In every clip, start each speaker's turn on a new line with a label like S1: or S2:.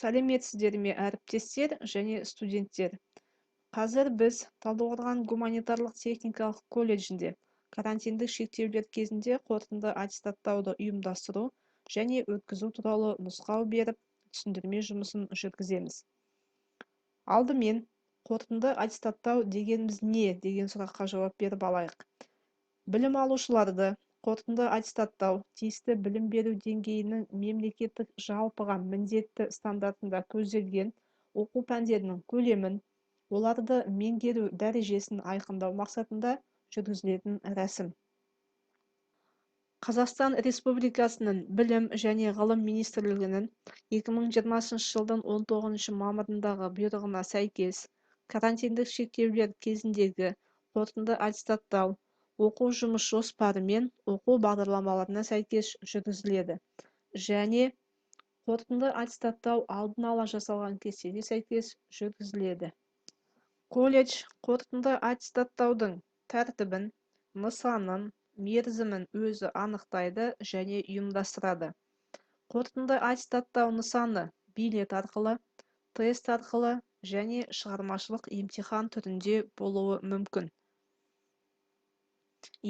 S1: Сәлеметсіздер ме әріптестер және студенттер. Қазір біз Талдықорған гуманитарлық техникалық колледжінде карантиндік шектеулер кезінде қорытынды аттестаттауды ұйымдастыру және өткізу туралы нұсқау беріп, түсіндірме жұмысын жүргіземіз. Алдымен, қорытынды аттестаттау дегеніміз не деген сұраққа жауап беріп алайық. Білім алушыларды қорытынды аттестаттау тиісті білім беру деңгейінің мемлекеттік жалпыға міндетті стандартында көзделген оқу пәндерінің көлемін, оларды меңгеру дәрежесін айқындау мақсатында жүргізілетін рәсім. Қазақстан Республикасының Білім және Ғылым Министрлігінің 2020 жылдың 19 мамырындағы бұйрығына сәйкес карантиндік шектеулер кезіндегі қорытынды аттестаттау оқу жұмыс жоспары мен оқу бағдарламаларына сәйкес жүргізіледі және қорытынды аттестаттау алдын ала жасалған кестеге сәйкес жүргізіледі. Колледж қорытынды аттестаттаудың тәртібін, нысанын, мерзімін өзі анықтайды және ұйымдастырады. Қорытынды аттестаттау нысаны билет арқылы, тест арқылы және шығармашылық емтихан түрінде болуы мүмкін.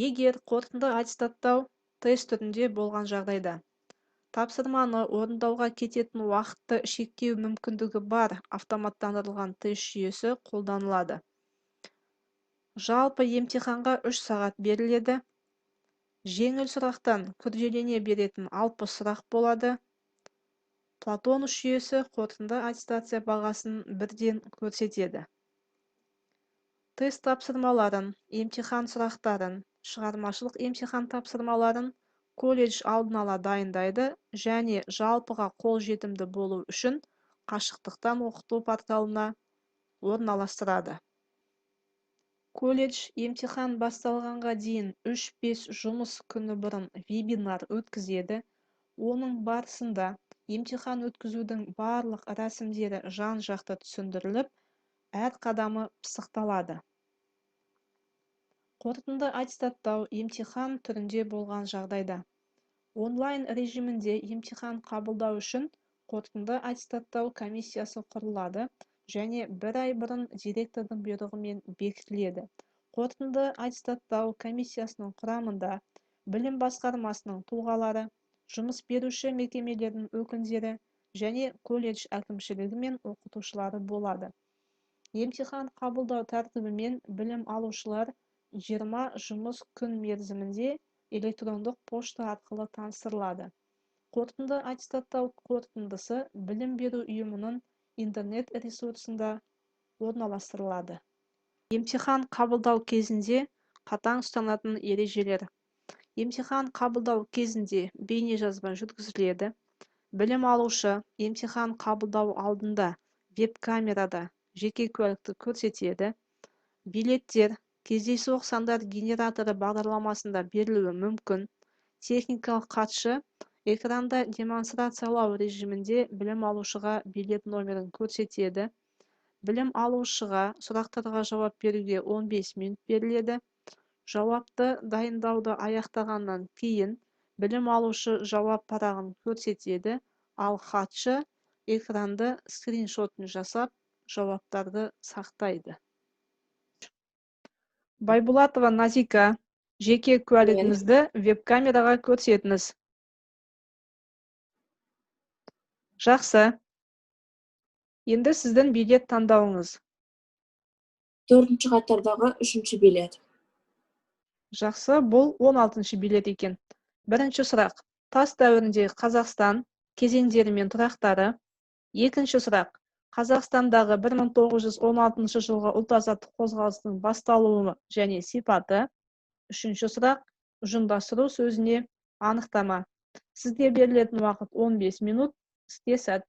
S1: Егер қорытынды аттестаттау тест түрінде болған жағдайда, тапсырманы орындауға кететін уақытты шектеу мүмкіндігі бар автоматтандырылған тест жүйесі қолданылады. Жалпы емтиханға 3 сағат беріледі. Жеңіл сұрақтан күрделене беретін 60 сұрақ болады. Платон жүйесі қорытынды аттестация бағасын бірден көрсетеді. Тест тапсырмаларын, емтихан сұрақтарын, шығармашылық емтихан тапсырмаларын колледж алдын ала дайындайды және жалпыға қолжетімді болу үшін қашықтықтан оқыту порталына орналастырады. Колледж емтихан басталғанға дейін 3-5 жұмыс күні бұрын вебинар өткізеді. Оның барысында емтихан өткізудің барлық рәсімдері жан-жақты түсіндіріліп, әр қадамы пысықталады. Қорытынды аттестаттау емтихан түрінде болған жағдайда. Онлайн режимінде емтихан қабылдау үшін қорытынды аттестаттау комиссиясы құрылады және 1 ай бұрын директордың бұйрығымен бекітіледі. Қорытынды аттестаттау комиссиясының құрамында білім басқармасының тұлғалары, жұмыс беруші мекемелердің өкілдері және колледж әкімшілігі мен оқытушылары болады. Емтихан қабылдау тәртібімен білім алушылар 20 жұмыс күн мерзімінде электрондық пошта арқылы таныстырылады. Қорытынды аттестаттау қорытындысы білім беру ұйымының интернет ресурсында орналастырылады. Емтихан қабылдау кезінде қатаң ұстанатын ережелер. Емтихан қабылдау кезінде бейнежазба жүргізіледі. Білім алушы емтихан қабылдау алдында веб-камерада жеке куәлікті көрсетеді. Билеттер кездейсоқ сандар генераторы бағдарламасында берілуі мүмкін. Техникалық хатшы экранда демонстрациялау режимінде білім алушыға билет номерін көрсетеді. Білім алушыға сұрақтарға жауап беруге 15 минут беріледі. Жауапты дайындауды аяқтағаннан кейін білім алушы жауап парағын көрсетеді, ал хатшы экранды скриншотын жасап, жауаптарды сақтайды. Байбулатова Назика, жеке куәлігіңізді веб-камераға көрсетіңіз. Жақсы. Енді сіздің билет таңдауыңыз.
S2: 4-ші қатардағы 3-ші билет.
S1: Жақсы, бұл 16-шы билет екен. Бірінші сұрақ. Тас дәуірінде Қазақстан кезеңдері мен тұрақтары. Екінші сұрақ. Қазақстандағы 1916 жылғы ұлт-азаттық қозғалыстың басталуы және сипаты. Үшінші сұрақ. Ұжымдастыру сөзіне анықтама. Сізге берілетін уақыт 15 минут. Істе сәт.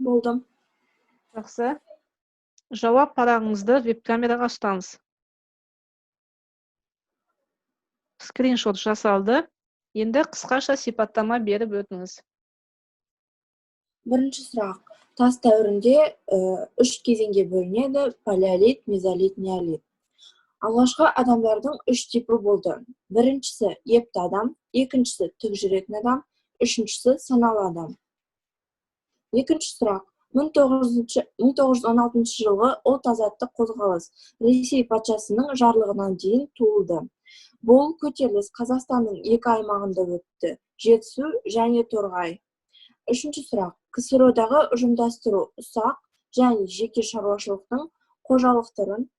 S2: Болдым.
S1: Жақсы. Жауап парағыңызды веб-камераға ұстаңыз. скриншот жасалды. Енді қысқаша сипаттама беріп өтіңіз.
S2: Бірінші сұрақ. Тас дәуірінде үш кезеңге бөлінеді: палеолит, мезолит, неолит. Алғашқы адамдардың үш типі болды. Біріншісі епті адам, екіншісі тік жүретін адам, үшіншісі саналы адам. Екінші сұрақ. 1916 жылғы ұлт азаттық қозғалыс Ресей патшасының жарлығынан дейін туылды. Бұл көтеріліс Қазақстанның екі аймағында өтті: Жетісу және Торғай. Үшінші сұрақ. КСРО-дағы ұжымдастыру ұсақ және жеке шаруашылықтың қожалықтарын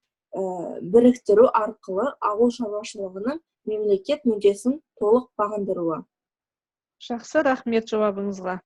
S2: біріктіру арқылы ауыл шаруашылығының мемлекет мүддесін толық бағындыруы.
S1: Жақсы, рахмет жауабыңызға.